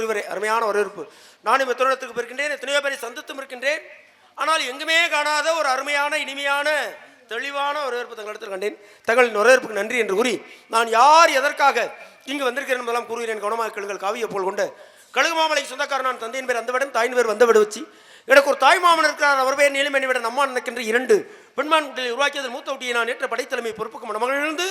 புரிவரே, அருமையான வரவேற்பு. நானும் எத்தனையத்துக்கு இருக்கின்றேன், எத்தனையோ பேரை சந்தித்தும் இருக்கின்றேன். ஆனால் எங்குமே காணாத ஒரு அருமையான இனிமையான தெளிவான வரவேற்பு தங்களிடத்தில் கண்டேன். தங்களின் வரவேற்புக்கு நன்றி என்று கூறி, நான் யார் எதற்காக இங்கு வந்திருக்கிறேன் என்பதெல்லாம் கூறுகிறேன். கவனமாக கேளுங்கள். காவிய போல் கொண்ட கழுகு மாமலைக்கு சொந்தக்காரன் நான். தந்தையின் பேர் அந்த விடம், தாயின் பேர் வந்த விட வச்சு. எனக்கு ஒரு தாய் மாமன் இருக்கிறார். அவர் பேர் நீலமணி விட நம்மா நினைக்கின்ற 2 பெண்மான் குட்டியை உருவாக்கியது மூத்த குட்டியை நான் ஏற்ற படைத்தலைமை பொறுப்புக்கு மணமகளிலிருந்து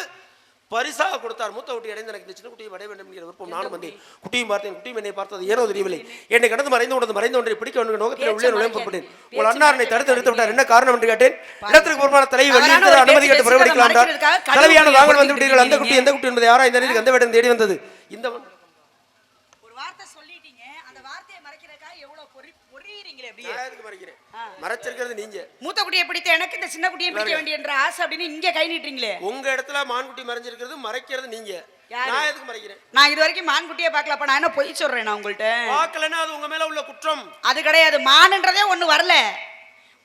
பரிசாக கொடுத்தார். மூத்த குட்டி அடைந்து எனக்கு இந்த சின்ன குட்டியை அடைய வேண்டும் என்கிற விருப்பம் நானும் வந்தேன். குட்டியும் பார்த்தேன். குட்டியும் என்னை பார்த்தது ஏனோ தெரியவில்லை. என்னை கடந்து மறைந்து ஒன்றை பிடிக்க வேண்டும் நோக்கத்தில் உள்ளே நுழைய புறப்பட்டேன். உங்கள் அன்னாரனை தடுத்து நிறுத்த விட்டார். என்ன காரணம் என்று கேட்டேன். இடத்திற்கு பொறுப்பான தலைவி வெளியிட்டு அனுமதி கேட்டு புறப்படிக்கலாம். தலைவியான தாங்கள் வந்து விட்டீர்கள். அந்த குட்டி எந்த குட்டி என்பதை யாரா இந்த நேரத்துக்கு அந்த வேடம் தேடி வந்தது. இந்த ஒரு வார்த்தை சொல்லிட்டீங்க, அந்த வார்த்தையை மறைக்கிறதுக்காக எவ்வளவு பொறியறீங்களே அப்படியே. மறைச்சிருக்கிறது நீங்க. மூத்த குட்டியை பிடித்த எனக்கு இந்த சின்ன குட்டியை பிடிக்க வேண்டிய என்ற ஆசை அப்படின்னு இங்க கை நீட்டுறீங்களே. உங்க இடத்துல மான்குட்டி மறைஞ்சிருக்கிறது, மறைக்கிறது நீங்க. நான் எதுக்கு மறைக்கிறேன்? நான் இது வரைக்கும் மான்குட்டியை பார்க்கலப்ப. நான் என்ன பொய் சொல்றேன்? நான் உங்கள்ட்ட பார்க்கலன்னா அது உங்க மேல உள்ள குற்றம். அது கிடையாது. மான்ன்றதே ஒண்ணு வரல.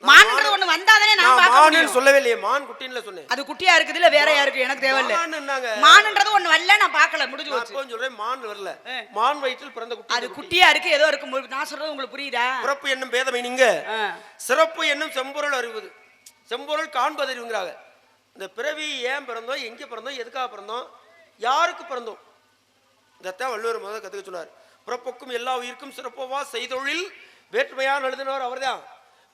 மான்ன்றது ஒண்ணு வந்தாதானே நான் பார்க்க முடியும். மான் சொல்லவே இல்லையே, மான் குட்டின்னு சொன்னேன். அது குட்டியா இருக்குது இல்ல வேற யாருக்கு எனக்கு தேவையில்லை. மான்ன்றது ஒண்ணு வரல, நான் பார்க்கல, முடிஞ்சு போச்சு. நான் சொல்றேன் மான் வரல. மான் வயிற்றில் பிறந்த குட்டி. அது குட்டியா இருக்கு, ஏதோ இருக்கு. நான் சொல்றது உங்களுக்கு புரியுதா? பிறப்பு என்னும் பேதமை நீங்க, சிறப்பு என்னும் செம்பொருள் அறிவது, செம்பொருள் காண்பது அறிவுங்கிறாங்க. இந்த பிறவி ஏன் பிறந்தோம், எங்க பிறந்தோம், எதுக்காக பிறந்தோம், யாருக்கு பிறந்தோம், இதைத்தான் வள்ளுவர் முதல்ல கத்துக்க சொன்னார். பிறப்புக்கும் எல்லா உயிருக்கும் சிறப்பவா செய்தொழில் வேற்றுமையான எழுதினவர் அவர்தான்.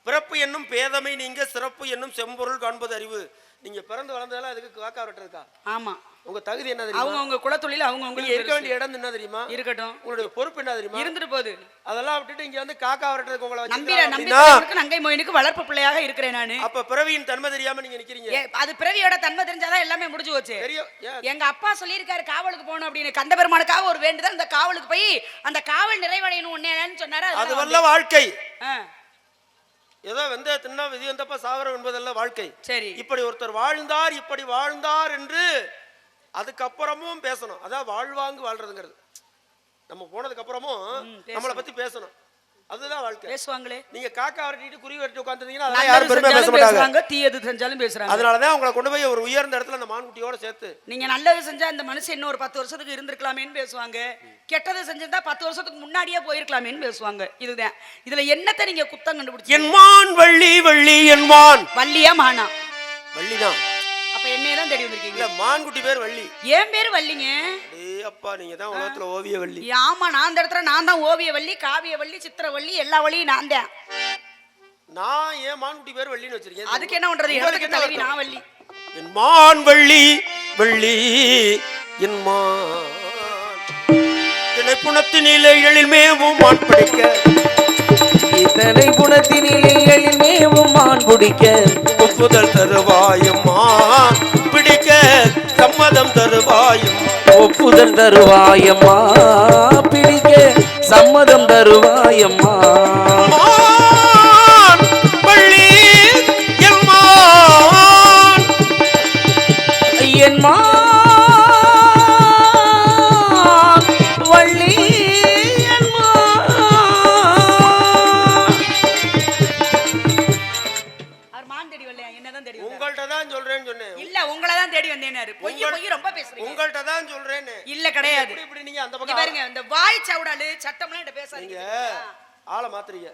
பிறப்பு என்னும் பேதமை நீங்க, சிறப்பு என்னும் செம்பொருள் காண்பது அறிவு. நீங்க பிறந்து வளர்ந்ததெல்லாம் அதுக்கு காக்கா வெட்டறதுக்கா? ஆமா. உங்க தகுதி என்ன தெரியுமா? அவங்க குலத்தொழில் அவங்க இருக்க வேண்டிய இடம் என்ன தெரியுமா? இருக்கட்டும். உங்களுடைய பொறுப்பு என்ன தெரியுமா? இருந்துட்டு போகுது. அதெல்லாம் விட்டுட்டு இங்க வந்து காக்கா வெட்டறதுக்கு உங்களை நம்பிறேன். நங்கை மோயினுக்கு வளர்ப்பு பிள்ளையாக இருக்கிறேன் நானு. அப்ப பிறவியின் தன்மை தெரியாம நீங்க நிக்கிறீங்க. அது பிறவியோட தன்மை தெரிஞ்சாதான் எல்லாமே முடிஞ்சு போச்சு. எங்க அப்பா சொல்லியிருக்காரு காவலுக்கு போகணும் அப்படின்னு. கந்த பெருமானுக்காக ஒரு வேண்டுதல். அந்த காவலுக்கு போய் அந்த காவல் நிறைவடையணும் ஒன்னேன்னு சொன்னாரு. அது வல்ல வாழ்க்கை. ஏதோ வெந்த தின்னா விதி வந்தப்ப சாகரம் என்பதல்ல வாழ்க்கை. சரி, இப்படி ஒருத்தர் வாழ்ந்தார், இப்படி வாழ்ந்தார் என்று அதுக்கப்புறமும் பேசணும். அதான் வாழ்வாங்கு வாழ்றதுங்கிறது. நம்ம போனதுக்கு அப்புறமும் நம்மளை பத்தி பேசணும். அதுதான் வாழ்க்கை. பேசுவாங்களே. நீங்க காக்கா வரட்டிட்டு குருவி வரட்டி உட்கார்ந்தீங்கன்னா அதெல்லாம் யாரும் பெருமையா பேச மாட்டாங்க. தீயது செஞ்சாலும் பேசுறாங்க. அதனால தான் உங்களை கொண்டு போய் ஒரு உயர்ந்த இடத்துல அந்த மான்குட்டியோட சேர்த்து, நீங்க நல்லது செஞ்சா இந்த மனுஷன் இன்னொரு 10 வருஷத்துக்கு இருந்திருக்கலாமேன்னு பேசுவாங்க. கெட்டது செஞ்சிருந்தா 10 வருஷத்துக்கு முன்னாடியே போயிருக்கலாமேன்னு பேசுவாங்க. இதுதான். இதுல என்னத்தை நீங்க குத்தம் கண்டுபிடிச்சீங்க? என் மான் வள்ளி, வள்ளி என் மான். வள்ளியா மானா? வள்ளிதான். அப்ப என்னைய தான் தேடி வந்திருக்கீங்க. இல்ல, மான்குட்டி பேர் வள்ளி. ஏன் பேர் வள்ளிங்க? அப்பா நீங்க தான் உலகத்துல ஓவிய வள்ளி. ஆமா, நான் அந்த இடத்துல நான் தான் ஓவிய வள்ளி, காவிய வள்ளி, சித்திர வள்ளி, எல்லா வள்ளியும் நான் தான். நான் ஏன் மான்குட்டி பேர் வள்ளின்னு வச்சிருக்கேன். அதுக்கு என்ன பண்றது? இடத்துக்கு தலைவி நான் வள்ளி. என் மான் வள்ளி, வள்ளி என் மான். இத்தனை புணத்தினிலே எழில் மேவும் மான் பிடிக்க, இத்தனை புணத்தினிலே எழில் மேவும் மான் பிடிக்க, ஒப்புதல் தருவாயம்மா பிடிக்க, சம்மதம் தருவாயும், ஒப்புதல் தருவாயம்மா பிடிக்க, சம்மதம் தருவாயம்மா. வள்ளி என் மான், என் மான் வள்ளி என் மான். அவர் மான் தேடி வரலையா? என்னதான் தேடி? உங்கள்ட்ட தான் சொல்றேன்னு சொன்னேன். இல்ல, உங்களை தான் தேடி வந்தேனாரு. பொய் ரொம்ப பேசுறீங்க. உங்கள்ட்ட தான் சொல்றேன். இல்ல கிடையாது. இப்படி நீங்க அந்த பக்கம் பாருங்க, இந்த வாய் சவுடாலு சட்டம்லாம் என்கிட்ட பேசாதீங்க. ஆளை மாத்துறீங்க.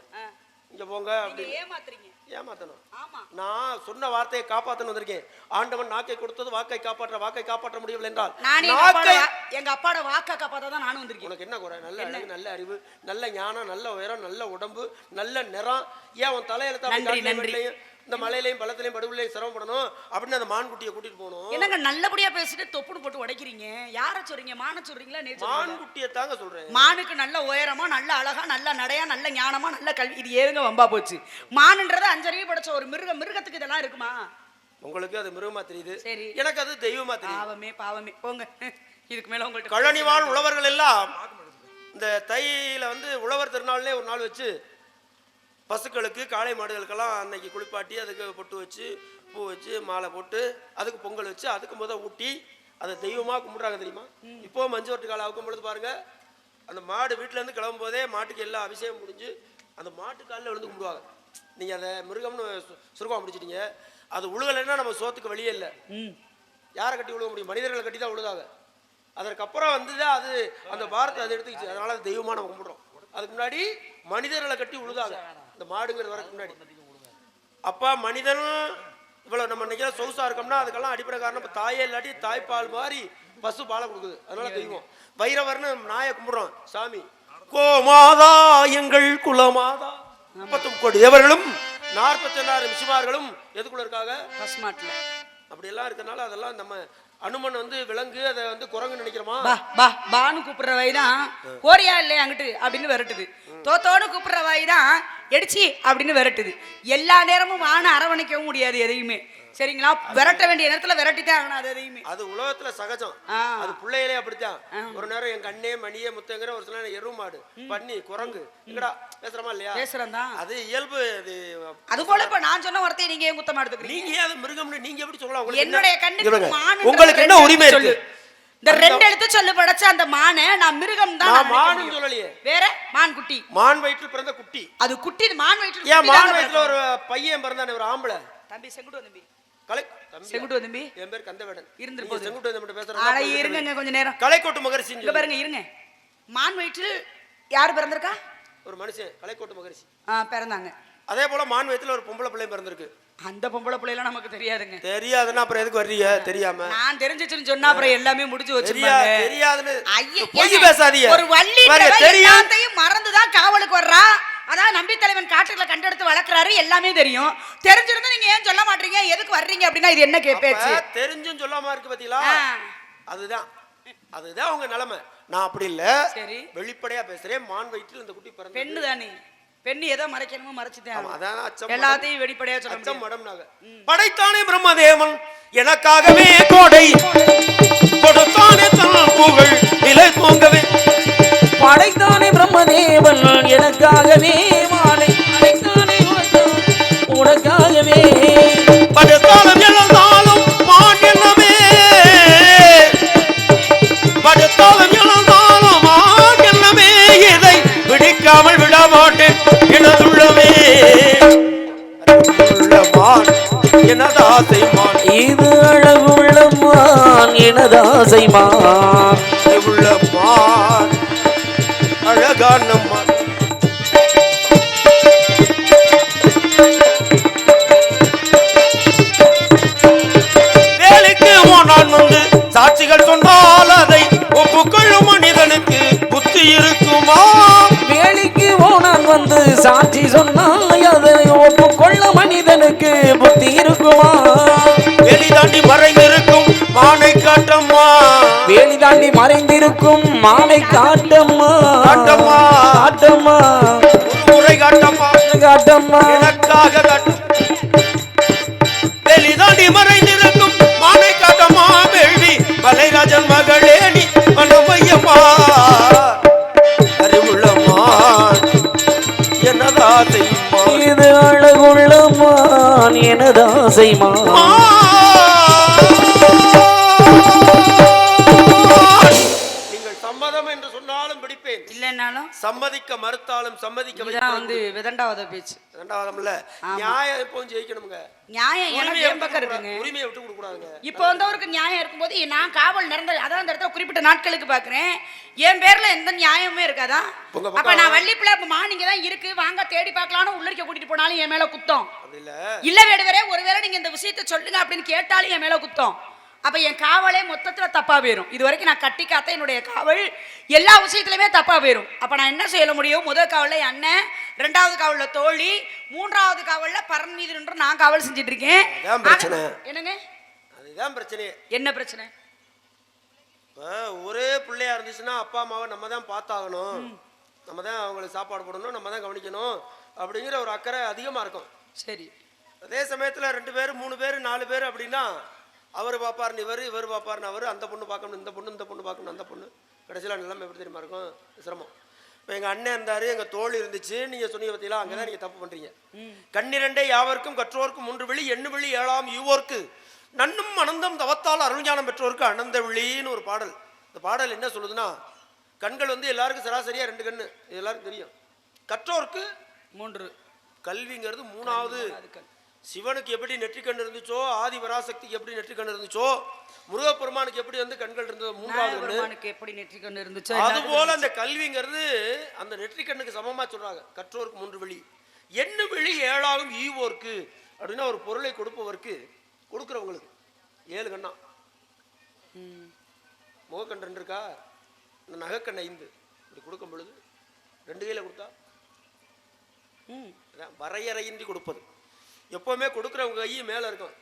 இங்க போங்க. அப்படி ஏமாத்துறீங்க. ஏமாத்தணும். ஆமா, நான் சொன்ன வார்த்தையை காப்பாத்தணும் வந்திருக்கேன். ஆண்டவன் நாக்கை கொடுத்தது வாக்கை காப்பாற்ற முடியவில்லை என்றால் எங்க அப்பாட வாக்கை காப்பாத்தான் நானும் வந்திருக்கேன். உனக்கு என்ன குறை? நல்ல அழகு, நல்ல அறிவு, நல்ல ஞானம், நல்ல உயரம், நல்ல உடம்பு, நல்ல நிறம். ஏன் உன் தலையில இந்த மலையிலையும் பள்ளத்திலையும் படுகொலையும் சிரமப்படணும் அப்படின்னு அந்த மான்குட்டியை கூட்டிட்டு போகணும். என்னங்க நல்லபடியா பேசிட்டு தொப்புடு போட்டு உடைக்கிறீங்க? யார சொல்றீங்க? மான சொல்றீங்களா? மான்குட்டியை தாங்க சொல்றேன். மானுக்கு நல்ல உயரமா, நல்ல அழகா, நல்ல நடையா, நல்ல ஞானமா, நல்ல கல்வி, இது ஏங்க வம்பா போச்சு? மானுன்றது 5 அறிவு படைச்ச ஒரு மிருகத்துக்கு இதெல்லாம் இருக்குமா? உங்களுக்கு அது மிருகமா தெரியுது. சரி, எனக்கு அது தெய்வமா தெரியுது. பாவமே போங்க. இதுக்கு மேல உங்கள்ட்ட கழனிவாழ் உழவர்கள் எல்லாம் இந்த தையில வந்து உழவர் திருநாள்லே ஒரு நாள் வச்சு பசுக்களுக்கு, காளை மாடுகளுக்கெல்லாம் அன்னைக்கு குளிப்பாட்டி அதுக்கு பொட்டு வச்சு பூ வச்சு மாலை போட்டு அதுக்கு பொங்கல் வச்சு அதுக்கு ஊட்டி அதை தெய்வமாக கும்பிட்றாங்க தெரியுமா? இப்போ மஞ்சு வட்டு காலம் ஆகும் பொழுது பாருங்க, அந்த மாடு வீட்டிலேருந்து கிளம்பும் போதே மாட்டுக்கு எல்லா அபிஷேகம் முடிஞ்சு அந்த மாட்டு காலில் விழுந்து கும்பிடுவாங்க. நீங்கள் அதை மிருகம்னு சுருக்கமாக முடிச்சிட்டீங்க. அது உழுகலைன்னா நம்ம சோத்துக்கு வழியே இல்லை. யாரை கட்டி விழுக முடியும்? மனிதர்களை கட்டி தான் விழுதாங்க. அதற்கப்புறம் வந்துதான் அது அந்த பாரத்தை அதை எடுத்துக்கிச்சு. அதனால அது தெய்வமா நம்ம கும்பிடுறோம். அதுக்கு முன்னாடி மனிதர்களை கட்டி உழுதாங்க இந்த மாடுங்கிறது வரதுக்கு முன்னாடி. அப்பா மனிதனும் இவ்வளவு நம்ம நினைக்கிற சொகுசா இருக்கோம்னா அதுக்கெல்லாம் அடிப்படை காரணம் இப்போ தாயே இல்லாட்டி தாய்ப்பால் மாதிரி பசு பாலை கொடுக்குது. அதனால தெய்வம். வைரவர்னு நாயை கும்பிடுறோம் சாமி. கோமாதா எங்கள் குலமாதா 30 கோடி தேவர்களும் 46 ரிஷிமார்களும் எதுக்குள்ள இருக்காங்க? பசுமாட்டுல. அப்படி எல்லாம் இருக்கனால அதெல்லாம் நம்ம அனுமன் வந்து விலங்கு அதை வந்து குரங்கு நினைக்கிறோமா? பானு கூப்பிடுற வாய்தான் கோரியா இல்லையா அங்கிட்டு அப்படின்னு விரட்டுது. தோத்தோன்னு கூப்பிடுற வாய்தான் எடிச்சி அப்படின்னு விரட்டுது. எல்லா நேரமும் வான அரவணைக்கவும் முடியாது எதையுமே. சரிங்களா? விரட்ட வேண்டிய நேரத்துல விரட்டித்தான் ஆகணும் அது எதையுமே. அது உலகத்துல சகஜம். அது பிள்ளைகளே அப்படித்தான். ஒரு நேரம் என் கண்ணே மணியே முத்தங்கிற ஒரு சில எரு மாடு பண்ணி குரங்கு எங்கடா பேசுறமா இல்லையா? பேசுறேன் தான். அது இயல்பு. அது போல இப்ப நான் சொன்ன வார்த்தையை நீங்க ஏன் குத்தமா எடுத்துக்கிறீங்க? நீங்க ஏன் அது மிருகம்னு நீங்க எப்படி சொல்லலாம்? என்னுடைய கண்ணுக்கு மான் உங்களுக்கு என்ன உரிமை இருக்கு? இந்த 2 எழுத்து சொல்லு படைச்ச அந்த மானை நான் மிருகம் தான். நான் மான் சொல்லலையே. வேற மான் குட்டி. மான் வயிற்றில் பிறந்த குட்டி. அது குட்டி மான் வயிற்றில். ஏன் மான் வயிற்றில் ஒரு பையன் பிறந்தானே ஒரு ஆம்பளை. தம்பி செங்குட்டு தம்பி. செங்குட்டு தம்பி. என் பேர் கந்தவேடன். இருந்திருப்போம். செங்குட்டு தம்பி பேசுறேன். அட இருங்க கொஞ்ச நேரம். கலைக்கோட்டு மகரிஷி. இங்க பாருங்க இருங்க. மான் வயிற்றில் யார் பிறந்திருக்கா? ஒரு மனுஷன் கலைக்கோட்டு மகரிஷி. பிறந்தாங்க. அதே போல மான் வயிற்றில் ஒரு பொம்பளை பிள்ளை பிறந்திருக்கு. அந்த பொம்பளை பிள்ளைலாம் நமக்கு தெரியாதுங்க. தெரியாதுன்னா அப்புறம் எதுக்கு வர்றீங்க? தெரியாம நான் தெரிஞ்சிச்சுன்னு சொன்னா அப்புறம் எல்லாமே முடிச்சு வச்சிருப்பாங்க. தெரியாதுன்னு பொய் பேசாதீங்க. ஒரு வள்ளி எல்லாத்தையும் மறந்துதான் காவலுக்கு வர்றா. அதான் நம்பி தலைவன் காட்டுல கண்டெடுத்து வளர்க்கறாரு. எல்லாமே தெரியும். தெரிஞ்சிருந்தா நீங்க ஏன் சொல்ல மாட்டீங்க? எதுக்கு வர்றீங்க அப்படின்னா இது என்ன பேச்சு? தெரிஞ்சும் சொல்லாம இருக்கு பாத்தீங்களா? அதுதான் உங்க நிலைமை. நான் அப்படி இல்ல. சரி வெளிப்படையா பேசுறேன். மான் வயிற்றில் இந்த குட்டி பிறந்தது. பெண்ணு தானே. பெண்ணு ஏதோ மறைக்கணுமோ மறைச்சுதான். அதான் எல்லாத்தையும் வெளிப்படையா சொல்ல அச்சம் மடம்னாக. படைத்தானே பிரம்மதேவன் எனக்காகவே கோடை கொடுத்தானே தன் புகழ் நிலை தூங்கவே. படைத்தானே பிரம்மதேவன் எனக்காகவே மாலை அடைத்தானே உனக்காகவே. படுத்தாலும் எழுந்தாலும் மான் என்னவே. படுத்தாலும் எழுந்தாலும் மான் என்னவே. இதை பிடிக்காமல் விட மாட்டேன் எனதுள்ளவே. மான் எனதாசை மான். இது அழகுள்ள மான் எனதாசை மான். உள்ள மான் அழகான மான். வேலைக்கு போனான் வந்து சாட்சிகள் சொன்னால் அதை ஒப்புக்கொள்ளும் மனிதனுக்கு புத்தி இருக்குமா? வேலைக்கு போனான் வந்து சாட்சி சொன்னால் அதை ஒப்புக்கொள்ள மனிதனுக்கு புத்தி இருக்குமா? வேலி தாண்டி மறைந்திருக்கும் மானை காட்டம்மா. வேலி தாண்டி மறைந்திருக்கும் மானை காட்டம்மா. காட்டம்மா காட்டம்மா முறை காட்டம்மா. காட்டம்மா எனக்காக காட்டும். வேலி தாண்டி மறைந்திருக்கும் மானை காட்டம்மா. வேள்வி மலைராஜன் மகளே நீ மனமையம்மா. அறிவுள்ள மான் எனதாசை மான். இது அழகுள்ள மான் எனதாசை மான். நீங்கள் சம்மதம் என்று சொன்னாலும் பிடிப்பேன். இல்லைன்னாலும் சம்மதிக்க மறுத்தாலும் சம்மதிக்க இதான் வந்து விதண்டாவத பேச்சு. ரெண்டாவதுல நியாயம் எப்பவும் ஜெயிக்கணுங்க. நியாயம் எனக்கு என் பக்கம் இருக்குங்க. உரிமையை விட்டு கொடுக்க கூடாதுங்க. இப்போ வந்தவருக்கு நியாயம் இருக்கும்போது நான் காவல் நடந்த அதான் அந்த இடத்துல குறிப்பிட்ட நாட்களுக்கு பாக்குறேன். என் பேர்ல எந்த நியாயமே இருக்காதா? அப்ப நான் வள்ளிப்பிள்ளை மானிங்க தான் இருக்கு வாங்க தேடி பார்க்கலாம்னு உள்ளரிக்க கூட்டிட்டு போனாலும் என் மேல குத்தம் இல்ல. வேடுவரே ஒருவேளை நீங்க இந்த விஷயத்தை சொல்லுங்க அப்படின்னு கேட்டாலும் என் மேல குத்தம். அப்ப என் காவலே மொத்தத்துல தப்பா போயிரும். இது வரைக்கும் நான் கட்டி காத்த என்னுடைய காவல் எல்லா விஷயத்திலுமே தப்பா போயிரும். அப்ப நான் என்ன செய்ய முடியும்? முதல் காவல்ல என் அண்ணன், 2வது காவல்ல தோழி, 3வது காவல்ல பரன் மீது நின்று நான் காவல் செஞ்சுட்டு இருக்கேன். என்னங்க அதுதான் பிரச்சனை. என்ன பிரச்சனை? ஒரே பிள்ளையா இருந்துச்சுன்னா அப்பா அம்மாவை நம்ம தான் பார்த்தாகணும். நம்ம தான் அவங்களுக்கு சாப்பாடு போடணும். நம்ம தான் கவனிக்கணும் அப்படிங்கிற ஒரு அக்கறை அதிகமா இருக்கும். சரி. அதே சமயத்துல 2 பேர் 3 பேர் 4 பேர் அப்படின்னா அவர் பாப்பாருன்னு இவர் பாப்பாருன்னு அவர், அந்த பொண்ணு பார்க்கணும் இந்த பொண்ணு பார்க்கணும் அந்த பொண்ணு. கடைசியில் நிலைமை எப்படி தெரியுமா இருக்கும்? சிரமம். இப்போ எங்கள் அண்ணன் இருந்தார், எங்கள் தோல் இருந்துச்சு. நீங்கள் சொன்னீங்க பார்த்தீங்களா, அங்கே தான் நீங்கள் தப்பு பண்ணுறீங்க. கண்ணிரண்டே யாவர்க்கும் கற்றோர்க்கும் 3 விழி 8 விழி 7ஆம் யூவோர்க்கு நன்னும் அனந்தம் தவத்தால் அருள்ஞானம் பெற்றோருக்கு அனந்த விழின்னு ஒரு பாடல். இந்த பாடல் என்ன சொல்லுதுன்னா, கண்கள் வந்து எல்லாருக்கும் சராசரியாக 2 கண்ணு, இது எல்லாருக்கும் தெரியும். கற்றோருக்கு 3. கல்விங்கிறது 3வது சிவனுக்கு எப்படி நெற்றிக்கண் இருந்துச்சோ, ஆதி பராசக்திக்கு எப்படி நெற்றிக்கண் இருந்துச்சோ, முருகப்பெருமானுக்கு எப்படி வந்து கண்கள் இருந்தது, மூன்றாவது பெருமானுக்கு எப்படி நெற்றிக்கண் இருந்துச்சோ, அது போல அந்த கல்விங்கிறது அந்த நெற்றிக்கண்ணுக்கு சமமா சொல்றாங்க. கற்றோருக்கு 3 விழி, என்ன விழி 7ஆகும் ஈவோர்க்கு அப்படின்னா ஒரு பொருளை கொடுப்பவருக்கு, கொடுக்குறவங்களுக்கு 7 கண்ணா. முகக்கண் 2 இருக்கா, இந்த நகைக்கண் 5 இப்படி கொடுக்கும் பொழுது 2 கையில கொடுத்தா வரையறையின்றி கொடுப்பது. எப்பவுமே கொடுக்குறவங்க கை மேல இருக்கும்,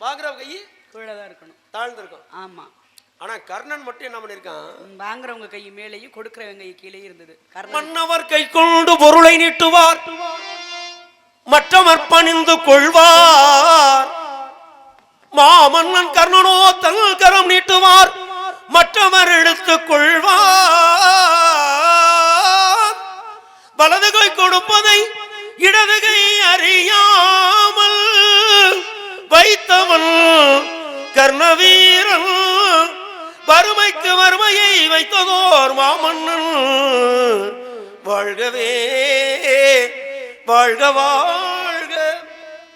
வாங்குறவங்க கை கீழே தான் இருக்கணும், தாழ்ந்து இருக்கும். ஆமா. ஆனா கர்ணன் மட்டும் என்ன பண்ணிருக்கான், வாங்குறவங்க கை மேலேயும் கொடுக்குறவங்க கை கீழே இருந்தது. மன்னவர் கை கொண்டு பொருளை நீட்டுவார், மற்றவர் பணிந்து கொள்வார். மாமன்னன் கர்ணனோ தன் கரம் நீட்டுவார், மற்றவர் எடுத்துக் கொள்வார். வலது கை கொடுப்பதை இடது கை அறியாமல் வைத்தவன் கர்ணவீரன், வறுமைக்கு வறுமையை வைத்ததோர் மாமன்னன். வாழ்கவே வாழ்க வாழ்க,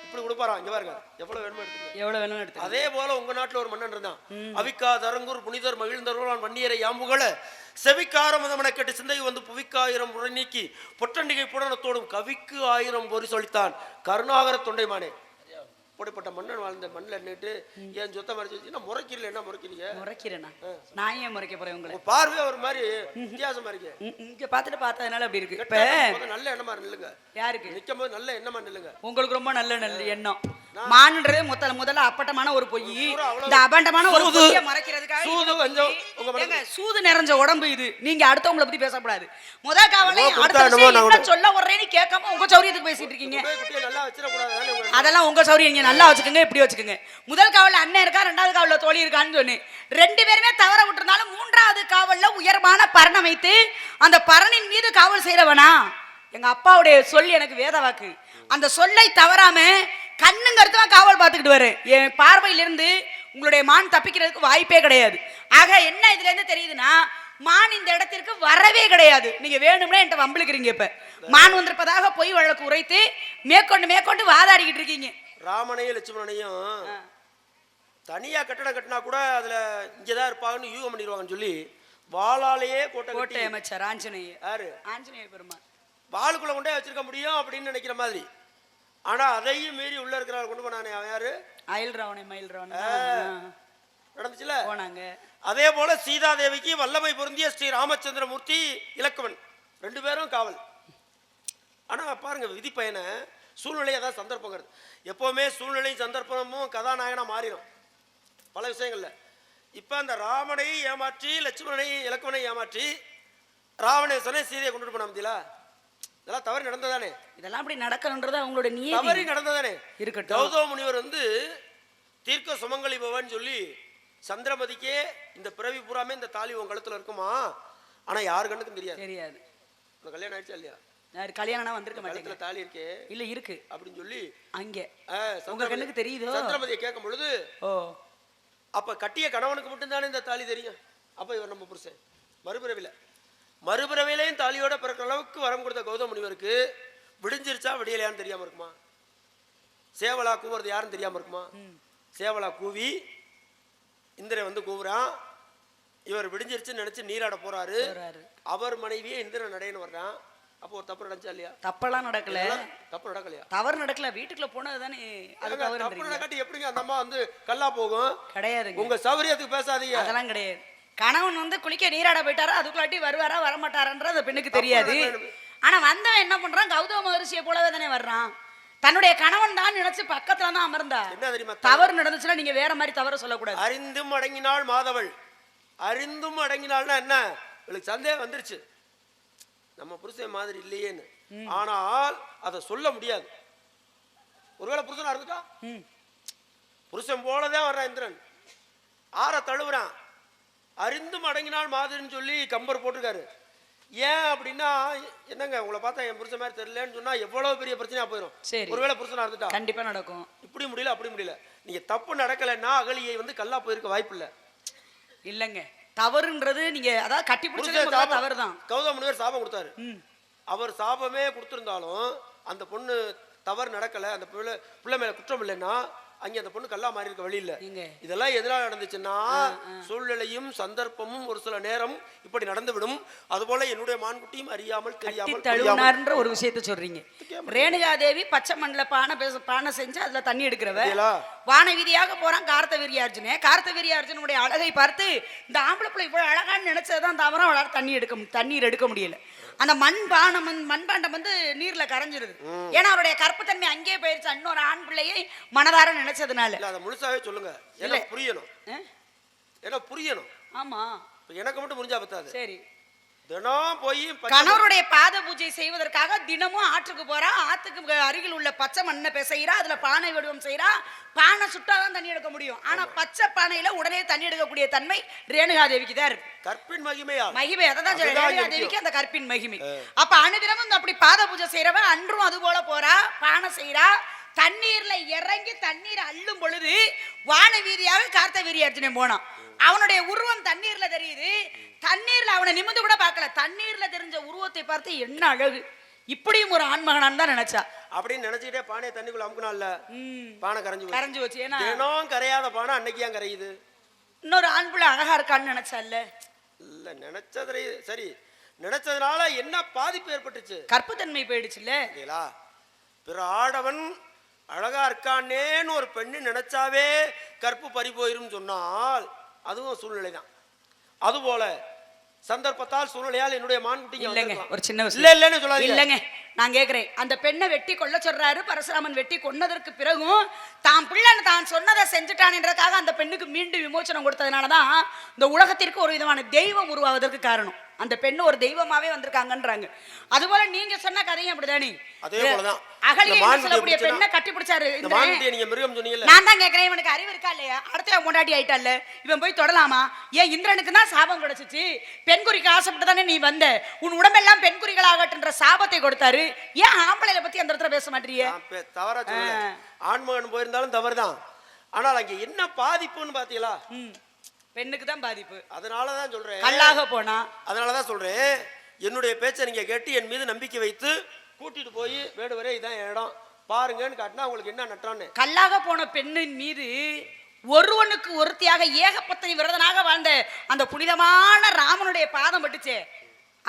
இப்படி கொடுப்பாராம். இங்க பாருங்க, எவ்வளவு வேணுமோ எடுத்துக்க, எவ்வளவு வேணும் எடுத்து. அதே போல உங்க நாட்டுல ஒரு மன்னன் இருந்தான், அவிக்கா தரங்கூர் புனிதர் மகிழ்ந்தருளான் வன்னியரை யாம்புகள செவிக்கார முதமன கேட்டு சிந்தை வந்து புவிக்காயிரம் முறை நீக்கி பொற்றண்டிகை புடனத்தோடும் கவிக்கு 1000 பொறி சொல்லித்தான் கருணாகர தொண்டைமானே. அப்படிப்பட்ட மன்னன் வாழ்ந்த மண்ணில் நின்றுட்டு என் சொத்தை மறைச்சு வச்சுன்னா முறைக்கிறீங்க. என்ன முறைக்கிறீங்க? முறைக்கிறேன்னா நான் ஏன் முறைக்க போறேன்? உங்களை பார்வை ஒரு மாதிரி வித்தியாசமா இருக்கு. இங்க பாத்துட்டு பார்த்ததுனால அப்படி இருக்கு. இப்ப நல்ல எண்ணமா நில்லுங்க. யாருக்கு நிக்கும் போது நல்ல எண்ணமா நில்லுங்க. உங்களுக்கு ரொம்ப நல்ல எண்ணம். மான்ன்றது முதல்ல அப்பட்டமான ஒரு பொய், இந்த அபண்டமான ஒரு பொய்யை மறைக்கிறதுக்காக சூது நிறைஞ்ச உடம்பு இது. நீங்க அடுத்தவங்களை பத்தி பேசக்கூடாது. முதல் காவலை அடுத்த சொல்ல வர்றேன்னு கேட்காம உங்க சௌரியத்துக்கு பேசிட்டு இருக்கீங்க. அதெல்லாம் உங்க சௌரியம், நல்லா வச்சுக்கோங்க, இப்படி வச்சுக்கோங்க. முதல் காவல்ல அண்ணன் இருக்கா, 2வது காவல்ல தோழி இருக்கான்னு சொன்னேன். 2 பேருமே தவற விட்டுருந்தாலும் 3வது காவல்ல உயர்வான பரண் அமைத்து அந்த பரணின் மீது காவல் செய்யறவனா எங்க அப்பாவுடைய சொல் எனக்கு வேத வாக்கு. அந்த சொல்லை தவறாம கண்ணுங்கருத்துவா காவல் பார்த்துக்கிட்டு வரேன். என் பார்வையிலிருந்து உங்களுடைய மான் தப்பிக்கிறதுக்கு வாய்ப்பே கிடையாது. ஆக என்ன இதுல இருந்து தெரியுதுன்னா, மான் இந்த இடத்திற்கு வரவே கிடையாது. நீங்க வேணும்னா என்கிட்ட வம்பிழுக்கிறீங்க. இப்ப மான் வந்திருப்பதாக பொய் வழக்கு உரைத்து மேற்கொண்டு வாதாடிக்கிட்டு இருக்கீங்க. ராமனையும் லட்சுமணனையும் தனியா கட்டடம் கட்டினா கூட அதுல இங்கதான் இருப்பாங்கன்னு யூகம் பண்ணிடுவாங்கன்னு சொல்லி வாளாலேயே கோட்டை அமைச்சர் ஆஞ்சநேயர். யாரு? ஆஞ்சநேயர் பெருமாள். வாளுக்குள்ள கொண்டே வச்சிருக்க முடியும் அப்படின்னு நினைக்கிற மாதிரி. ஆனா அதையும் மீறி உள்ள இருக்கிறார் கொண்டு போனானே, அவன் யாரு? அயல் ராவணே மயில் ராவணே நடந்துச்சுல போனாங்க. அதே போல சீதாதேவிக்கு வல்லமை பொருந்திய ஸ்ரீ ராமச்சந்திரமூர்த்தி இலக்குவன் 2 பேரும் காவல். ஆனா பாருங்க, விதி பயன சூழ்நிலை அதான் சந்தர்ப்பங்கிறது. எப்பவுமே சூழ்நிலையும் சந்தர்ப்பமும் கதாநாயகனா மாறிடும் பல விஷயங்கள்ல. இப்ப அந்த ராமனை ஏமாற்றி லட்சுமணனை இலக்குவனை ஏமாற்றி ராவணேசனை சீதையை கொண்டுட்டு போன மத்தியில இதெல்லாம் தவறு நடந்ததானே? இதெல்லாம் அப்படி நடக்கணும்ன்றது அவங்களோட நியதி. தவறு நடந்ததானே? இருக்கட்டும். கௌதம முனிவர் வந்து தீர்க்க சுமங்கலி பவன் சொல்லி சந்திரமதிக்கே இந்த பிறவி பூராமே இந்த தாலி உன் கழுத்துல இருக்குமா, ஆனா யாரு கண்ணுக்கும் தெரியாது. உனக்கு கல்யாணம் ஆயிடுச்சா இல்லையா? யாரு கல்யாணம் வந்திருக்க மாட்டேங்குது. தாலி இருக்கே இல்ல இருக்கு அப்படின்னு சொல்லி அங்க உங்க கண்ணுக்கு தெரியுதோ? சந்திரமதியை கேட்கும் பொழுது அப்ப கட்டிய கணவனுக்கு மட்டும்தானே இந்த தாலி தெரியும். அப்ப இவர் நம்ம புருஷன் மறுபிறவிலையும் தாலியோட பிறக்கிற அளவுக்கு வரம் கொடுத்த கௌதம முனிவருக்கு விடிஞ்சிருச்சா விடியலையான்னு தெரியாம இருக்குமா? சேவலா கூவுறது யாருன்னு தெரியாம இருக்குமா? சேவலா கூவி இந்திரன் வந்து கூவுறான். இவர் விடிஞ்சிருச்சுன்னு நினைச்சு நீராட போறாரு. அவர் மனைவியே இந்திரன் நடையன்னு வர்றான். அப்போ ஒரு தப்பு நடந்துச்சா இல்லையா? தப்பெல்லாம் நடக்கல. தப்பு நடக்கலையா? தவறு நடக்கல. வீட்டுக்குள்ள போனதுதானே அது தவறு. தப்பு நடக்காட்டி எப்படிங்க அந்த அம்மா வந்து கல்லா போகும்? கிடையாது. உங்க சௌரியத்துக்கு பேசாதீங்க. அதெல்லாம் கிடையாது. கணவன் வந்து குளிக்க நீராட போயிட்டாரா, அதுக்குள்ளாட்டி வருவாரா வரமாட்டாரான்றது அந்த பெண்ணுக்கு தெரியாது. ஆனா வந்தவன் என்ன பண்றான், கௌதம மகரிஷியை போலவே தானே வர்றான். தன்னுடைய கணவன் தான் நினைச்சு பக்கத்துல தான் அமர்ந்தா. என்ன தெரியுமா, தவறு நடந்துச்சுன்னா நீங்க வேற மாதிரி தவற சொல்லக்கூடாது. அறிந்தும் அடங்கினாள் மாதவள். அறிந்தும் அடங்கினாள்னா என்ன? இவளுக்கு சந்தேகம் வந்துருச்சு, நம்ம புருஷன் மாதிரி இல்லையேன்னு. ஆனால் அதை சொல்ல முடியாது. ஒருவேளை புருஷனா இருந்துட்டா, புருஷன் போலதான் வர்றான் இந்திரன், ஆற தழுவுறான். அறிந்தும் அடங்கினால் மாதிரின்னு சொல்லி கம்பர் போட்டிருக்காரு. ஏன் அப்படின்னா, என்னங்க உங்களை பார்த்தா என் புருஷன் மாதிரி தெரியலன்னு சொன்னா எவ்வளவு பெரிய பிரச்சனையா போயிடும். ஒருவேளை புருஷனா இருந்துட்டா கண்டிப்பா நடக்கும். இப்படி முடியல அப்படி முடியல. நீங்க தப்பு நடக்கலைன்னா அகலியை வந்து கல்லா போயிருக்க வாய்ப்பு இல்லை. இல்லைங்க, தவறுன்றது நீங்க அதாவது கட்டி பிடிச்சது தவறுதான். கௌதம முனிவர் சாபம் கொடுத்தாரு. அவர் சாபமே கொடுத்திருந்தாலும் அந்த பொண்ணு தவறு நடக்கல, அந்த பிள்ளை மேல குற்றம் இல்லைன்னா அங்கே அந்த பொண்ணு கல்லா மாறி இருக்க வழி இல்ல. இதெல்லாம் எதனால நடந்துச்சுன்னா சூழ்நிலையும் சந்தர்ப்பமும் ஒரு சில நேரம் இப்படி நடந்துவிடும். அதுபோல என்னுடைய மான்குட்டியும் அறியாமல் தெரியாமல் ஒரு விஷயத்த சொல்றீங்க. ரேணுகா தேவி பச்சை மண்ணில் பானை செஞ்சு அதுல தண்ணி எடுக்கிறவ வான வீதியாக போறான் கார்த்தவீரியார்ஜுனுடைய அழகை பார்த்து இந்த ஆம்பளை பிள்ளை இவ்வளவு அழகான்னு நினைச்சதுதான் தவிர அவளால் தண்ணீர் எடுக்க முடியல. அந்த மண்பாண்டம் வந்து நீர்ல கரைஞ்சிருது. ஏன்னா அவருடைய கற்புத்தன்மை அங்கேயே போயிருச்சு. இன்னொரு ஆண் பிள்ளையை மனதார நினைச்சதுனால. அதை முழுசாவே சொல்லுங்க, எனக்கு புரியணும், எனக்கு புரியணும். ஆமா, எனக்கு மட்டும் புரிஞ்சா பத்தாது. சரி, தினம் போய் கணவருடைய பாத பூஜை செய்வதற்காக தினமும் ஆற்றுக்கு போறா. ஆத்துக்கு அருகில் உள்ள பச்சை மண்ணை செய்யறா, அதுல பானை வடிவம் செய்யறா. பானை சுட்டாதான் தண்ணி எடுக்க முடியும். ஆனா பச்சை பானையில உடனே தண்ணி எடுக்கக்கூடிய தன்மை ரேணுகா தேவிக்கு தான் இருக்கு. கற்பின் மகிமையா? மகிமை, அதான் சொல்றேன், ரேணுகா தேவிக்கு அந்த கற்பின் மகிமை. அப்ப அனுதினமும் அப்படி பாத பூஜை செய்யறவ அன்றும் அது போல போறா, பானை செய்யறா. தண்ணீர்ல இறங்கி தண்ணீர் அள்ளும் பொழுது வான வீதியாக கார்த்தவீரியார்ஜுனன் போனான். அவனுடைய உருவம் தண்ணீர்ல தெரியுது. தண்ணீர்ல அவனை நிமிந்து கூட பார்க்கல. தண்ணீர்ல தெரிஞ்ச உருவத்தை பார்த்து என்ன அழகு, இப்படியும் ஒரு ஆண்மகனான்னு தான் நினைச்சா. அப்படின்னு நினைச்சுக்கிட்டே பானையை தண்ணிக்குள்ள அமுக்குனால பானை கரைஞ்சு வச்சு. ஏன்னா தினம் கரையாத பானை அன்னைக்கு ஏன் கரையுது? இன்னொரு ஆண் பிள்ளை அழகா இருக்கான்னு நினைச்சால. இல்ல, நினைச்சது சரி, நினைச்சதுனால என்ன பாதிப்பு ஏற்பட்டுச்சு? கற்புத்தன்மை போயிடுச்சுல்ல. பிற ஆடவன் அழகா இருக்கானேன்னு ஒரு பெண்ணு நினைச்சாவே கற்பு பறி போயிரும் சொன்னால் அதுவும் சூழ்நிலை தான். அதுபோல சந்தர்ப்பத்தால் சூழ்நிலையால் என்னுடைய மான்குட்டி இல்லைங்க, ஒரு சின்ன இல்லன்னு சொல்லாதீங்க. இல்லைங்க, நான் கேட்கிறேன். அந்த பெண்ணை வெட்டி கொல்ல சொல்றாரு பரசுராமன். வெட்டி கொன்னதற்கு பிறகும் தான் பிள்ளை தான் சொன்னதை செஞ்சுட்டான்ன்றதுக்காக அந்த பெண்ணுக்கு மீண்டும் விமோச்சனம் கொடுத்ததுனாலதான் இந்த உலகத்திற்கு ஒரு விதமான தெய்வம் உருவாவதற்கு காரணம். அந்த பெண்ணு ஒரு தெய்வமாவே வந்திருக்காங்கன்றாங்க. அதுபோல நீங்க சொன்ன கதையும் அப்படிதானே? அதே போலதான் அகலிய பெண்ணை கட்டி பிடிச்சாரு. நான் தான் கேட்கிறேன், இவனுக்கு அறிவு இருக்கா இல்லையா? அடுத்த கொண்டாடி ஆயிட்டால, இவன் போய் தொடலாமா? ஏன் இந்திரனுக்கு தான் சாபம் கிடைச்சிச்சு. பெண்குறிக்கு ஆசைப்பட்டு தானே நீ வந்த, உன் உடம்பெல்லாம் பெண்குறிகளாகட்டுன்ற சாபத்தை கொடுத்தாரு. ஏன் ஆம்பளையில பத்தி அந்த இடத்துல பேச மாட்டீங்க? தவறா சொல்ல, ஆண்மகன் போயிருந்தாலும் தவறுதான். ஆனால் அங்க என்ன பாதிப்புன்னு பாத்தீங்களா? பெண்ணுக்கு தான் பாதிப்பு. அதனாலதான் சொல்றேன், கல்லாக போனா. அதனாலதான் சொல்றேன், என்னுடைய பேச்சை நீங்க கேட்டு என் மீது நம்பிக்கை வைத்து கூட்டிட்டு போய் வேடுவரே இதான் இடம் பாருங்கன்னு காட்டினா உங்களுக்கு என்ன நட்டான்னு. கல்லாக போன பெண்ணின் மீது ஒருவனுக்கு ஒருத்தியாக ஏகப்பத்தினி விரதனாக வாழ்ந்த அந்த புனிதமான ராமனுடைய பாதம் பட்டுச்சே,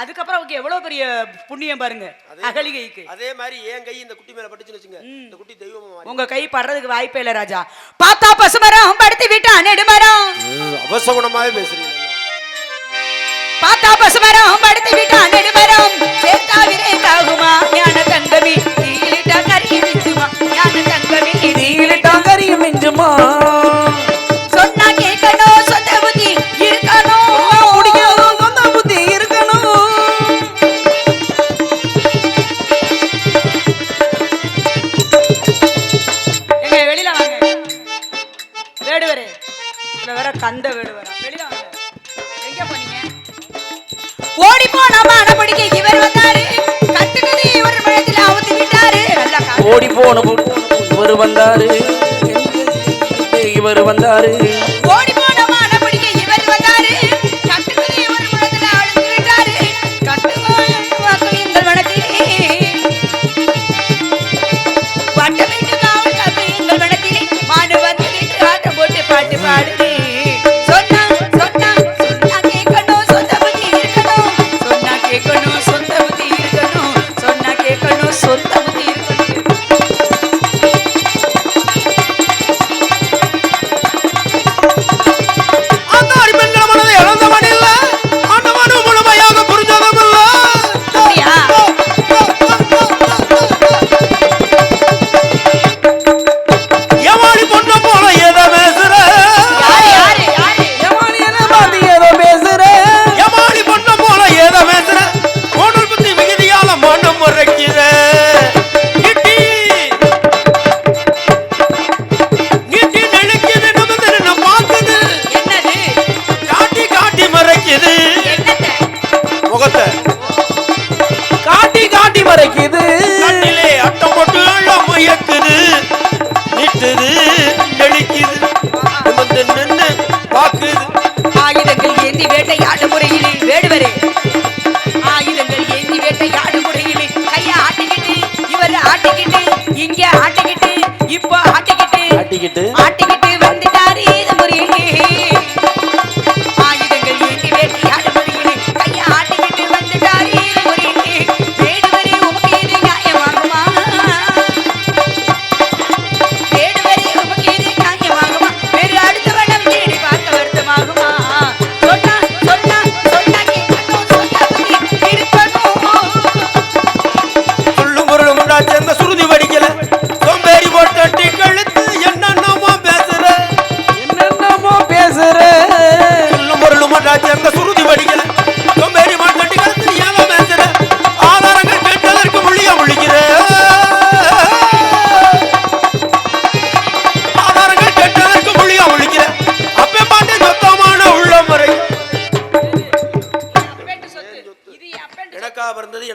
அதுக்கப்புறம் அவருக்கு எவ்வளவு பெரிய புண்ணியம் பாருங்க. அகலிகைக்கு அதே மாதிரி என் கை இந்த குட்டி மேல பட்டுச்சுன்னு வச்சுங்க, இந்த குட்டி தெய்வமா. உங்க கை படுறதுக்கு வாய்ப்பே இல்ல ராஜா. பார்த்தா பசுமரம் படுத்து விட்டா நெடுமரம். அவசகுணமாவே பேசுறீங்க. பார்த்தா பசுமரம் படுத்து விட்டா நெடுமரம். சேர்த்தா விரேகாகுமா ஞான தங்கமி தீலிட்டா கரியும் மிஞ்சுமா. ஞான தங்கமி தீலிட்டா கரியும் மிஞ்சுமா. சொன்னா கேட்கணும், சொந்த புத்தி இருக்கணும். முடியும், சொந்த புத்தி இருக்கணும். எங்க வெளியில வாங்க வேடுவரே. வேற கந்த வேடுவரா, வெளியில வாங்க. எங்க போனீங்க? ஓடி போன மான பிடிக்க இவர் வந்தாரு. கட்டுக்கதை இவர் மனதில் அவுத்து விட்டாரு. ஓடி போன இவர் வந்தாரு, இவர் வந்தாரு. ஓடி போன மான பிடிக்க இவர் வந்தாரு. கட்டுக்கதை இவர் மனதில் அவுத்து விட்டாரு. கட்டுவாங்க எங்கள் மனத்திலே வட்டமிட்டு காவல் காப்பு எங்கள் மனத்திலே. மாடு வந்து நின்று ஆட்டம் போட்டு பாட்டு பாடுது. சொன்னா சொன்னா சொன்னா கேட்கணும், சொந்த புத்தி இருக்கணும். சொன்னா கேட்கணும், சொந்த புத்தி இருக்கணும். சொன்னா கேட்கணும், சொந்த புத்தி இருக்கணும்.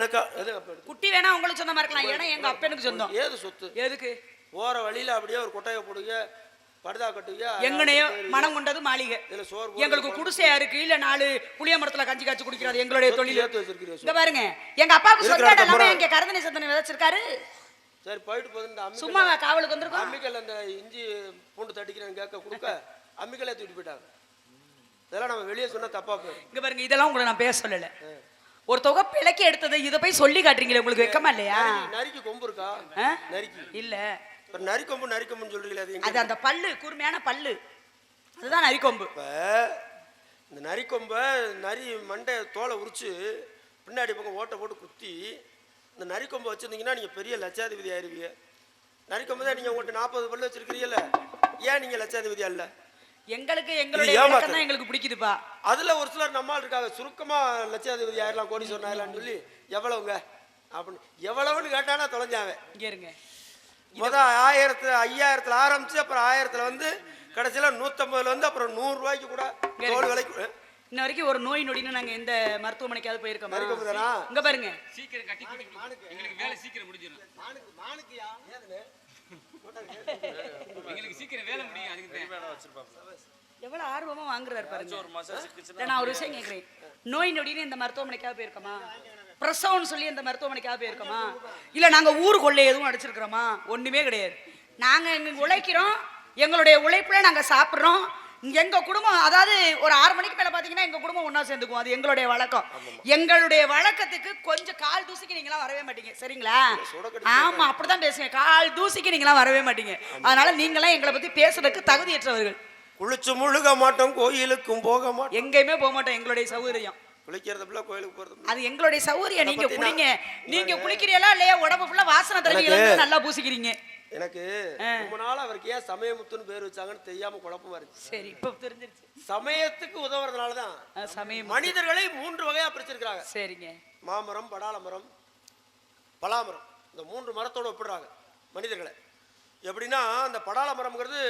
எனக்கா எது அப்ப எடுத்து? குட்டி வேணா உங்களுக்கு சொந்தமா இருக்கலாம், ஏன்னா எங்க அப்பனுக்கு சொந்தம். ஏது சொத்து? எதுக்கு? போற வழியில அப்படியே ஒரு கொட்டையை போடுங்க, படுதா கட்டுங்க. எங்கனையோ மனம் கொண்டது மாளிகை. இதுல சோறு எங்களுக்கு குடிசையா இருக்கு, இல்ல 4 புளிய மரத்துல கஞ்சி காய்ச்சி குடிக்கிறது எங்களுடைய தொழில். ஏத்து வச்சிருக்கீங்க. இங்க பாருங்க, எங்க அப்பாவுக்கு சொந்த இடம் எல்லாமே இங்க கரதனை சந்தனை விதைச்சிருக்காரு. சரி போயிட்டு போகுது. இந்த சும்மா காவலுக்கு வந்திருக்கோம். அம்மிக்கல் அந்த இஞ்சி பூண்டு தட்டிக்கிறேன்னு கேட்க கொடுக்க அம்மிக்கலே தூக்கிட்டு போயிட்டாங்க. இதெல்லாம் நம்ம வெளியே சொன்னா தப்பா போயிடும். இங்க பாருங்க, இதெல்லாம் உங்களை நான் பேச சொல்லல. ஒரு தொகை பிழைக்கி எடுத்தது இதை போய் சொல்லி காட்டுறீங்களே, உங்களுக்கு வெக்கமா இல்லையா? நரிக்கு கொம்பு இருக்கா? நரிக்கு இல்ல. நரிக்கொம்பு நரிக்கொம்புன்னு சொல்றீங்களா? அது அந்த பல்லு, கூர்மையான பல்லு, அதுதான் நரிக்கொம்பு. இப்ப இந்த நரிக்கொம்ப நரி மண்டை தோலை உரிச்சு பின்னாடி பக்கம் ஓட்டை போட்டு குத்தி இந்த நரிக்கொம்பை வச்சிருந்தீங்கன்னா நீங்க பெரிய லட்சாதிபதி ஆயிருவீங்க. நரிக்கொம்பு தான் நீங்க உங்கள்கிட்ட 40 பல்லு வச்சிருக்கிறீங்கல்ல, ஏன் நீங்க லட்சாதிபதியா இல்ல? எங்களுக்கு எங்களுடைய விளக்கம் தான் எங்களுக்கு பிடிக்குதுப்பா. அதுல ஒரு சிலர் நம்மால் இருக்காங்க, சுருக்கமா லட்சாதிபதி ஆயிரலாம் கோடீஸ்வரன் ஆயிரலாம்னு சொல்லி எவ்வளவுங்க அப்படின்னு எவ்வளவுன்னு கேட்டானா தொலைஞ்சாவே. இங்க இருங்க, முதல் 5000 ஆரம்பிச்சு அப்புறம் 1000 வந்து கடைசியில 150 வந்து அப்புறம் 100 ரூபாய்க்கு கூட தோல் விலைக்கு. இன்ன வரைக்கும் ஒரு நோய் நொடின்னு நாங்க எந்த மருத்துவமனைக்காவது போயிருக்கோமா? இங்க பாருங்க, சீக்கிரம் கட்டி எங்களுக்கு வேலை சீக்கிரம் முடிஞ்சிடும். எங்களுக்கு சீக்கிரம் வேலை முடியும். அதுக்கு எவ்வளவு ஆர்வமா வாங்குறாரு பாருங்க. நான் ஒரு விஷயம் கேட்கிறேன், நோய் நொடின்னு இந்த மருத்துவமனைக்காக போயிருக்கோமா? பிரசவம்னு சொல்லி இந்த மருத்துவமனைக்காக போயிருக்கோமா? இல்ல நாங்க ஊரு கொள்ளை எதுவும் அடிச்சிருக்கிறோமா? ஒண்ணுமே கிடையாது. நாங்க எங்க உழைக்கிறோம், எங்களுடைய உழைப்புல நாங்க சாப்பிடுறோம். எங்க குடும்பம், அதாவது ஒரு 6 மணிக்கு மேல பாத்தீங்கன்னா எங்க குடும்பம் ஒன்னா சேர்ந்துக்கும். அது எங்களுடைய வழக்கம். எங்களுடைய வழக்கத்துக்கு கொஞ்சம் கால் தூசிக்கு நீங்களாம் வரவே மாட்டீங்க, சரிங்களா? ஆமா, அப்படிதான் பேசுவேன். கால் தூசிக்கு நீங்களாம் வரவே மாட்டீங்க. அதனால நீங்களாம் எங்களை பத்தி பேசுறதுக்கு தகுதியற்றவர்கள். குளிச்சு முழுக மாட்டோம், கோயிலுக்கும் போக மாட்டோம், எங்கேயுமே போக மாட்டோம். எங்களுடைய சௌகரியம் குளிக்கிறது ஃபுல்லா கோயிலுக்கு போறது, அது எங்களுடைய சௌகரியம். நீங்க குளிங்க, நீங்க குளிக்கிறீங்களா இல்லையா? உடம்பு ஃபுல்லா வாசனை தடவி நல்லா பூசிக்கிறீங்க. எனக்கு ரொம்ப நாள் அவருக்கு ஏன் சமயமுத்துன்னு பேர் வச்சாங்கன்னு தெரியாம குழப்பமா இருக்கு. சரி, இப்ப தெரிஞ்சிருச்சு. சமயத்துக்கு உதவுறதுனாலதான் சமயம் மனிதர்களை 3 வகையா பிரிச்சிருக்காங்க. சரிங்க. மாமரம், படால மரம், பலாமரம், இந்த 3 மரத்தோட ஒப்பிடுறாங்க மனிதர்களை. எப்படின்னா அந்த படால மரம்ங்கிறது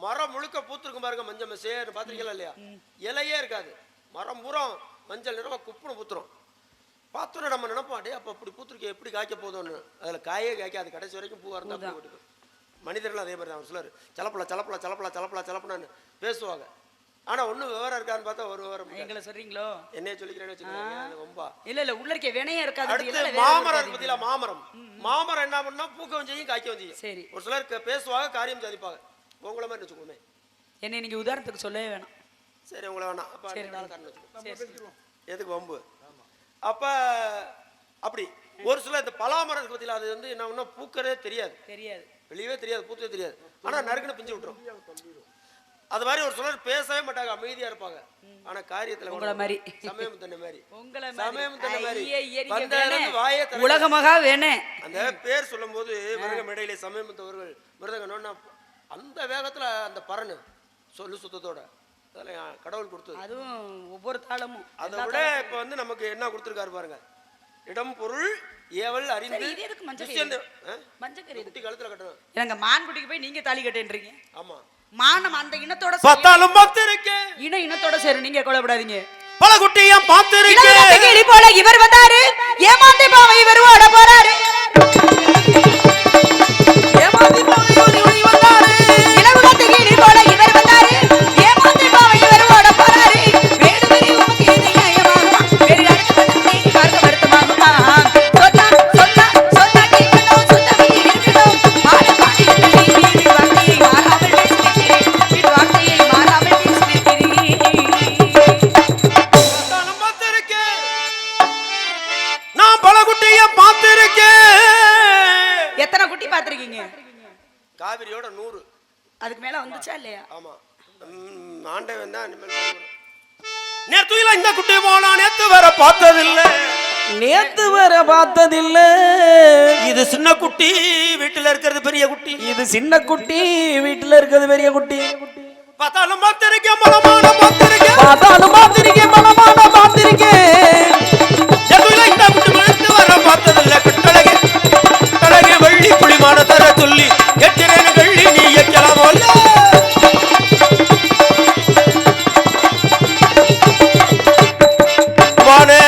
மரம் முழுக்க பூத்திருக்கும் பாருங்க, மஞ்சள் மெசேன்னு பாத்திருக்கீங்களா இல்லையா? இலையே இருக்காது, மரம் பூரா மஞ்சள் நிறமா குப்புன்னு பூத்துரும். பார்த்தோன்னா நம்ம நினைப்போம், டே அப்போ அப்படி பூத்திருக்கே எப்படி காய்க்க போதும்னு. அதில் காயே காய்க்காது, கடைசி வரைக்கும் பூவாக இருந்தால் போட்டு. மனிதர்கள் அதே மாதிரி தான். ஒரு சிலர் சலப்பலா சலப்பலா சலப்பலா சலப்பலா சலப்பலான்னு பேசுவாங்க, ஆனால் ஒன்றும் விவரம் இருக்கான்னு பார்த்தா ஒரு விவரம். எங்களை சொல்றீங்களோ? என்னைய சொல்லிக்கிறேன்னு வச்சுக்கோங்க, ரொம்ப இல்ல உள்ள இருக்க வினையா இருக்காது. அடுத்து மாமரம் பத்தியில மாமரம். மாமரம் என்ன பண்ணா பூக்கவும் செய்யும் காய்க்கவும் செய்யும். சரி, ஒரு சிலர் பேசுவாங்க, காரியம் சாதிப்பாங்க. உங்களை மாதிரி வச்சுக்கோமே. என்னை நீங்க உதாரணத்துக்கு சொல்லவே வேணாம். சரி, உங்களை வேணாம். அப்போ எதுக்கு வம்பு? அப்ப அப்படி ஒரு சில இந்த பலாமரத்துக்கு பத்தியில அது வந்து என்ன பண்ணா பூக்கறதே தெரியாது, வெளியவே தெரியாது, பூத்தே தெரியாது, ஆனா நறுக்குன்னு பிஞ்சு விட்டுரும். அது மாதிரி ஒரு சிலர் பேசவே மாட்டாங்க, அமைதியா இருப்பாங்க, ஆனா காரியத்துல உங்களை மாதிரி சமயம் தன்னை மாதிரி சமயம் தன்னை மாதிரி வாயே உலகமாக வேணே. அந்த பேர் சொல்லும் போது மிருகம் இடையிலே சமயமுத்தவர்கள் மிருதங்க அந்த வேகத்துல அந்த பறனு சொல்லு சுத்தத்தோட அதெல்லாம் கடவுள் கொடுத்தது. அதுவும் ஒவ்வொரு தாளமும். அதை விட இப்ப வந்து நமக்கு என்ன கொடுத்துருக்காரு பாருங்க, இடம் பொருள் ஏவல் அறிந்து. மஞ்சக்கறி குட்டி கழுத்துல கட்டணும். எங்க மான்குட்டிக்கு போய் நீங்க தாலி கட்டேன்றீங்க. ஆமா, மானம் அந்த இனத்தோட பார்த்தாலும் பார்த்திருக்கேன், இனத்தோட சேரும். நீங்க கொலைப்படாதீங்க. பல குட்டியா பார்த்திருக்கேன். கிளி போல இவர் வந்தாரு, ஏமாத்தி பாவை இவர் ஓட போறாரு. ஏமாத்தி பாவை இவர் வந்தாரு, இளவுகத்து கிளி போல இவர் வந்தாரு, ஏமாத்தி பாவை இவர் ஓட போறாரு. வேடு வெறி உமக்கு இது நியாயமாகுமா? வேறு அடுத்து நீ பார்க்க வருத்தமாகுமா? சொன்னா சொன்னா சொன்னா கேட்கணும், சுத்தமே இருக்கணும். பாட பாடி வீடு வார்த்தையை மாறாமல் பேசினீர், வீடு வார்த்தையை மாறாமல் பேசினீர். நான் பல குட்டிய பார்த்திருக்கேன். எத்தனை குட்டி பார்த்திருக்கீங்க? காவிரியோட 100. அதுக்கு மேல வந்துச்சா இல்லையா? ஆமா, ஆண்டவன் தான் நேத்துயில இந்த குட்டி போனா நேத்து வர பார்த்ததில்லை, நேத்து வர பார்த்ததில்ல. இது சின்ன குட்டி, வீட்டுல இருக்கிறது பெரிய குட்டி. இது சின்ன குட்டி, வீட்டுல இருக்கிறது பெரிய குட்டி. பார்த்தாலும் பார்த்திருக்கேன், மனமான பார்த்திருக்கேன், பார்த்தாலும் பார்த்திருக்கேன், மனமான பார்த்திருக்கேன். நேத்துயில இந்த குட்டி நேத்து வர பார்த்ததில்லை. கட்டழகே கட்டழகே வெள்ளி புளிமான தர சொல்லி எத்திரேன்னு வெள்ளி நீ எக்கலாமோ வானே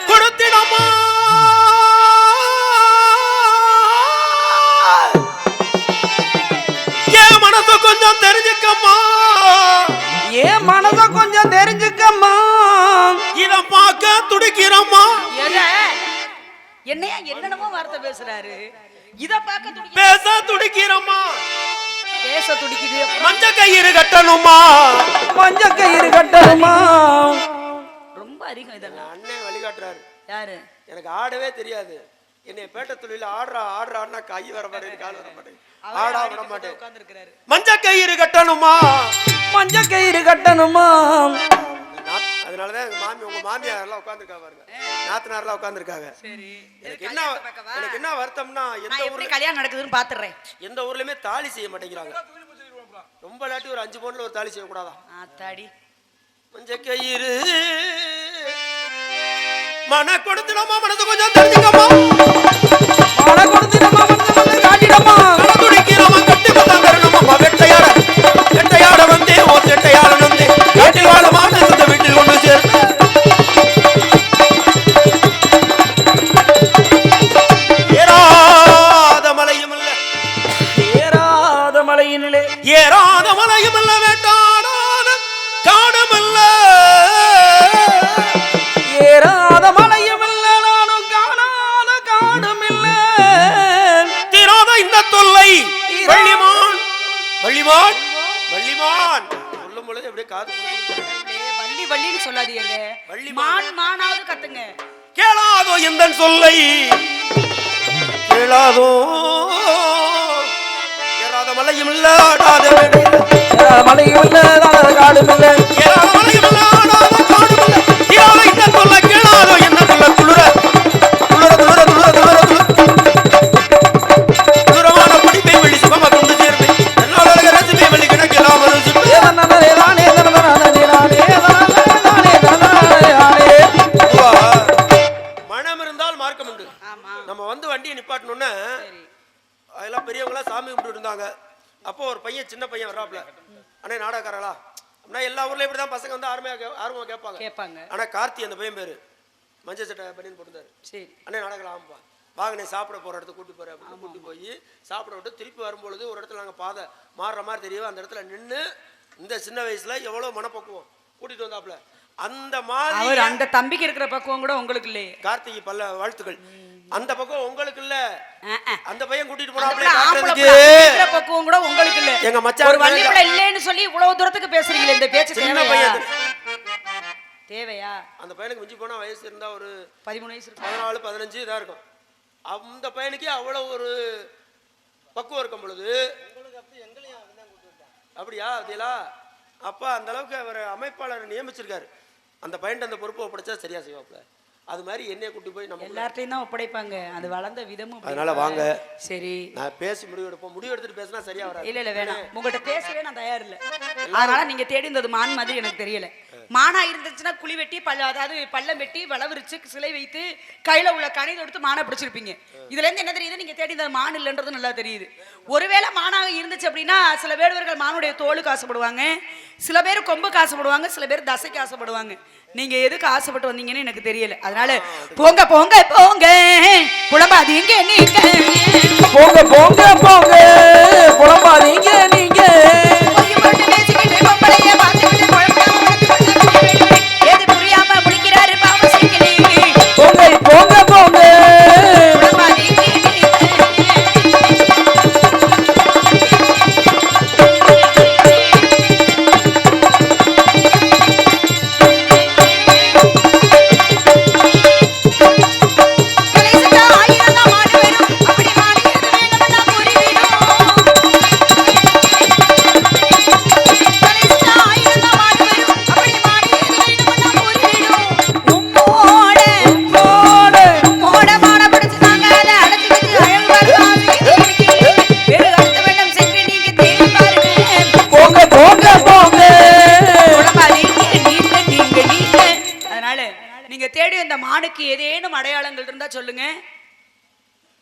கொடுத்திடமா என்னையா என்னென்னமோ வார்த்தை பேசுறாரு. இத பார்க்க துடிக்க பேச துடிக்கிறோமா, பேச துடிக்குது. மஞ்ச கயிறு கட்டணுமா, மஞ்ச கயிறு கட்டணுமா. ரொம்ப அதிகம் இதெல்லாம். அண்ணன் வழிகாட்டுறாரு. யாரு? எனக்கு ஆடவே தெரியாது. என்னை பேட்ட தொழில ஆடுறா கை வர மாட்டேன், கால் வர மாட்டேன், ஆடா விட மாட்டேன். உட்கார்ந்திருக்காரு. மஞ்ச கயிறு கட்டணுமா, மஞ்ச கயிறு கட்டணுமா. அதனாலதான் உங்க மாமியார் எல்லாம் உட்கார்ந்துருக்கா பாருங்க, நாத்தனார்லாம் உட்கார்ந்துருக்காங்க. சரி. எனக்கு என்ன வருத்தம்னா, நான் எப்படி கல்யாணம் நடக்குதுன்னு பாத்துறேன். எந்த ஊர்லயுமே தாலி செய்ய மாட்டேங்கிறாங்க. ரொம்ப இல்லாட்டி ஒரு 5 பவுன்ல ஒரு தாலி செய்யக்கூடாதா? ஆத்தாடி. மஞ்ச கயிறு மன கொடுத்துடமா, மனசு கொஞ்சம் தெரிஞ்சுக்கமா, மன கொடுத்துடமா, மனசு கொஞ்சம் காட்டிடமா, துடிக்கிறோமா, கட்டி பத்தாம் தரணுமா, வெட்டையாட வந்தே ஓ செட்டையாட வந்தே வீட்டில் வாழமான சொந்த வீட்டில் கொண்டு சேர்ந்து ஏறாத மலையும் இல்ல, ஏறாத மலையினிலே, ஏறாத மலையும் இல்ல, வேட்டாடாத காடும் இல்ல, ஏறாத மலையும் இல்ல, நானும் காணாத காடும் இல்ல, தீராத இந்த தொல்லை வள்ளிமான் வள்ளிமான் வள்ளிமான் சொல்லும் பொழுது அப்படியே காது வள்ளி வள்ளின்னு சொல்லாதீங்க. வள்ளி மான் மானாவது கத்துங்க. கேளாதோ இந்த சொல்லை, கேளாதோ ஏறாத மலையும் இல்ல, ஆடாத மேடை இல்ல, ஏறாத மலையும் இல்ல, நாடாத காடும் இல்ல, ஏறாத மலையும் இல்ல, ஆடாத காடும் இல்ல, தீராத இந்த தொல்லை, கேளாதோ இந்த சொல்ல, குளிர குளிர குளிர குளிர குளிர குளிரமான படிப்பை வெளி சுகமா கொண்டு சேர்ந்து என்னால் அழக ரசிப்பை வெளி கிடக்கலாம் ஏதனே தானே தனதனே தானே தானே தானே தானே. மனம் இருந்தால் மார்க்கம் உண்டு. ஆமா. நம்ம வந்து வண்டியை நிப்பாட்டணும்னா அதெல்லாம் பெரியவங்களா சாமி கும்பிட்டு இருந்தாங்க. அப்போ ஒரு பையன், சின்ன பையன் வர்றாப்புல, அண்ணே நாடகக்காரங்களா அப்படின்னா எல்லா ஊர்லயும் இப்படிதான் பசங்க வந்து ஆர்வமா கேட்பாங்க. ஆனா கார்த்தி அந்த பையன் பேரு மஞ்சள் சட்டை பனியன் போட்டுருந்தாரு. சரி. அண்ணே நாடகம் ஆமாப்பா, வாங்கண்ணே சாப்பிட போற இடத்துக்கு கூட்டி போறேன் அப்படின்னு கூட்டி போய் சாப்பிட விட்டு திருப்பி வரும்பொழுது ஒரு இடத்துல நாங்க பாதை மாறுற மாதிரி தெரியும். அந்த இடத்துல நின்று இந்த சின்ன வயசுல எவ்வளவு மனப்பக்குவம் கூட்டிட்டு வந்தாப்புல. அந்த மாதிரி அவர் அந்த தம்பிக்கு இருக்கிற பக்குவம் கூட உங்களுக்கு இல்லையே. கார்த்திகை பல்ல வாழ்த்துக்கள். அந்த பக்கம் உங்களுக்கு இல்ல, அந்த பையன் கூட்டிட்டு இருக்கிற போனாப்ல பக்குவம் கூட உங்களுக்கு இல்ல. எங்க மச்சான் ஒரு வள்ளிப்புல இல்லைன்னு சொல்லி இவ்வளவு தூரத்துக்கு பேசுறீங்களே, இந்த பேச்சு சின்ன பையன் தேவையா? அந்த பையனுக்கு மிஞ்சி போனா வயசு இருந்தா ஒரு 13 வயசு இருக்கும், 14 15 இதா இருக்கும். அந்த பையனுக்கே அவ்வளவு ஒரு பக்குவம் இருக்கும் பொழுது அப்படியா அதேலா அப்பா அந்த அளவுக்கு அவர் அமைப்பாளர் நியமிச்சிருக்காரு. அந்த பையன் அந்த பொறுப்பை ஒப்படைச்சா சரியா செய்வாப்ல. அது மாதிரி என்னைய கூட்டி போய் நம்ம எல்லார்ட்டையும் தான் ஒப்படைப்பாங்க. அது வளர்ந்த விதமும். அதனால வாங்க, சரி நான் பேசி முடிவு எடுப்போம். முடிவு எடுத்துட்டு பேசினா சரியா வராது. இல்ல வேணாம், உங்கள்கிட்ட பேசவே நான் தயார் இல்லை. அதனால நீங்க தேடி இருந்தது மான் மாதிரி எனக்கு தெரியல. மானா இருந்துச்சுன்னா குழி வெட்டி அதாவது பள்ளம் வெட்டி வளவிரிச்சு சிலை வைத்து கையில உள்ள கணிதம் எடுத்து மானை பிடிச்சிருப்பீங்க. இதுல இருந்து என்ன தெரியுது, நீங்க தேடி இருந்தது மான் இல்லைன்றது நல்லா தெரியுது. ஒருவேளை மானாக இருந்துச்சு அப்படின்னா சில வேடுவர்கள் மானுடைய தோலுக்கு ஆசைப்படுவாங்க, சில பேர் கொம்புக்கு ஆசைப்படுவாங்க, சில பேர் தசைக்கு ஆசைப்படுவாங்க. நீங்க எதுக்கு ஆசைப்பட்டு வந்தீங்கன்னு எனக்கு தெரியல. அதனால போங்க போங்க போங்க புலம்பாதீங்க நீங்க, போங்க போங்க போங்க புலம்பாதீங்க நீங்க, எது புரியாம முடிக்கிறாரு பாவ சைக்கிளி, போங்க போங்க போங்க புலம்பாதீங்க ஏதேனும் அடையாளங்கள் இருந்தா சொல்லுங்க.